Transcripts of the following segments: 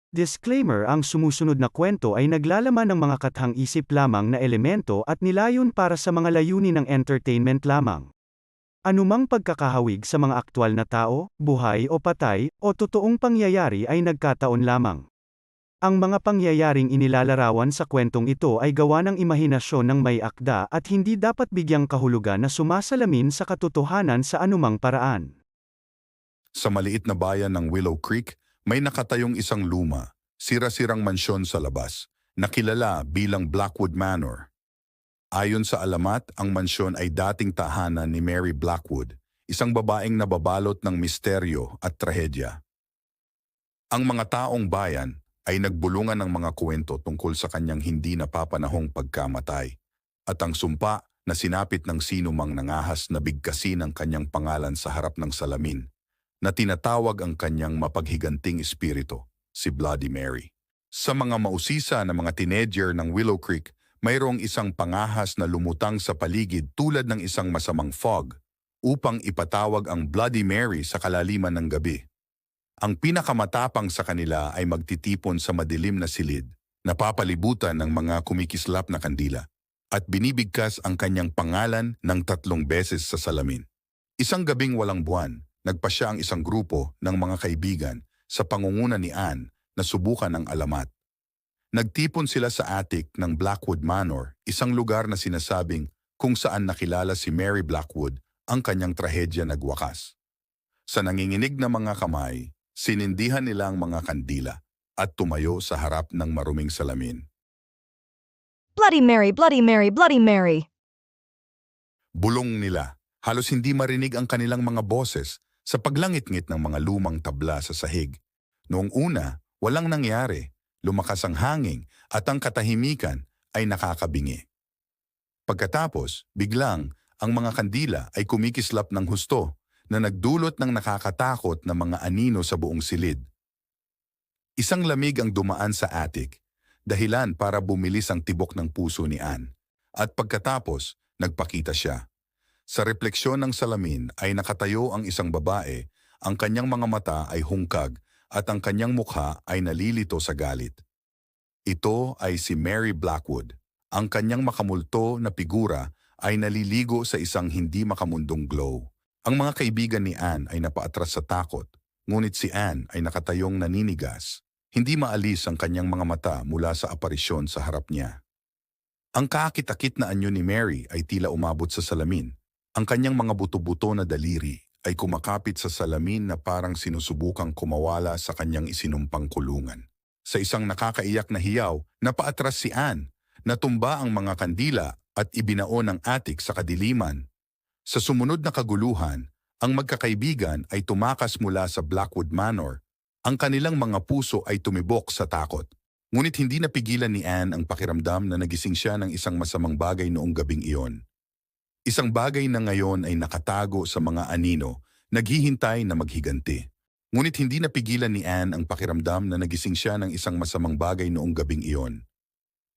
Disclaimer: ang sumusunod na kwento ay naglalaman ng mga kathang-isip lamang na elemento at nilayon para sa mga layunin ng entertainment lamang. Anumang pagkakahawig sa mga aktwal na tao, buhay o patay, o totoong pangyayari ay nagkataon lamang. Ang mga pangyayaring inilalarawan sa kwentong ito ay gawa ng imahinasyon ng may akda at hindi dapat bigyang kahulugan na sumasalamin sa katotohanan sa anumang paraan. Sa maliit na bayan ng Willow Creek, may nakatayong isang luma, sira-sirang mansyon sa labas, na kilala bilang Blackwood Manor. Ayon sa alamat, ang mansyon ay dating tahanan ni Mary Blackwood, isang babaeng nababalot ng misteryo at trahedya. Ang mga taong bayan ay nagbulungan ng mga kwento tungkol sa kanyang hindi napapanahong pagkamatay, at ang sumpa na sinapit ng sinumang nangahas na bigkasin ang kanyang pangalan sa harap ng salamin, na tinatawag ang kanyang mapaghiganting espiritu, si Bloody Mary. Sa mga mausisa na mga teenager ng Willow Creek, mayroong isang pangahas na lumutang sa paligid tulad ng isang masamang fog upang ipatawag ang Bloody Mary sa kalaliman ng gabi. Ang pinakamatapang sa kanila ay magtitipon sa madilim na silid, napapalibutan ng mga kumikislap na kandila, at binibigkas ang kanyang pangalan ng 3 beses sa salamin. Isang gabing walang buwan, nagpasya ang isang grupo ng mga kaibigan sa pangunguna ni Anne na subukan ang alamat. Nagtipon sila sa attic ng Blackwood Manor, isang lugar na sinasabing kung saan nakilala si Mary Blackwood ang kanyang trahedya nagwakas. Sa nanginginig na mga kamay, sinindihan nila ang mga kandila at tumayo sa harap ng maruming salamin. Bloody Mary, Bloody Mary, Bloody Mary! Bulong nila, halos hindi marinig ang kanilang mga boses sa paglangit-ngit ng mga lumang tabla sa sahig. Noong una, walang nangyari, lumakas ang hangin at ang katahimikan ay nakakabingi. Pagkatapos, biglang, ang mga kandila ay kumikislap ng husto na nagdulot ng nakakatakot na mga anino sa buong silid. Isang lamig ang dumaan sa attic, dahilan para bumilis ang tibok ng puso ni Anne. At pagkatapos, nagpakita siya. Sa refleksyon ng salamin ay nakatayo ang isang babae, ang kanyang mga mata ay hungkag at ang kanyang mukha ay nalilito sa galit. Ito ay si Mary Blackwood. Ang kanyang makamulto na figura ay naliligo sa isang hindi makamundong glow. Ang mga kaibigan ni Anne ay napaatras sa takot, ngunit si Anne ay nakatayong naninigas. Hindi maalis ang kanyang mga mata mula sa aparisyon sa harap niya. Ang kaakit-akit na anyo ni Mary ay tila umabot sa salamin. Ang kanyang mga buto-buto na daliri ay kumakapit sa salamin na parang sinusubukang kumawala sa kanyang isinumpang kulungan. Sa isang nakakaiyak na hiyaw, napaatras si Anne, natumba ang mga kandila at ibinaon ang attic sa kadiliman. Sa sumunod na kaguluhan, ang magkakaibigan ay tumakas mula sa Blackwood Manor. Ang kanilang mga puso ay tumibok sa takot. Ngunit hindi napigilan ni Anne ang pakiramdam na nagising siya ng isang masamang bagay noong gabing iyon. Isang bagay na ngayon ay nakatago sa mga anino, naghihintay na maghiganti. Ngunit hindi napigilan ni Anne ang pakiramdam na nagising siya ng isang masamang bagay noong gabing iyon.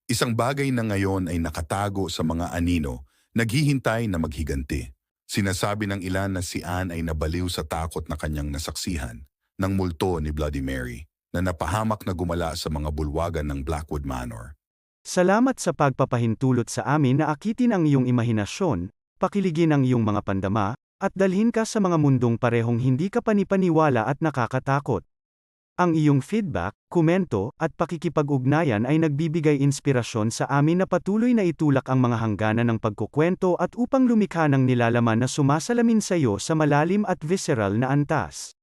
Isang bagay na ngayon ay nakatago sa mga anino, naghihintay na maghiganti. Sinasabi ng ilan na si Anne ay nabaliw sa takot na kanyang nasaksihan ng multo ni Bloody Mary, na napahamak na gumala sa mga bulwagan ng Blackwood Manor. Salamat sa pagpapahintulot sa amin na akitin ang iyong imahinasyon, pakiligin ang iyong mga pandama, at dalhin ka sa mga mundong parehong hindi ka panipaniwala at nakakatakot. Ang iyong feedback, komento, at pakikipag-ugnayan ay nagbibigay inspirasyon sa amin na patuloy na itulak ang mga hangganan ng pagkukwento at upang lumikha ng nilalaman na sumasalamin sa iyo sa malalim at visceral na antas.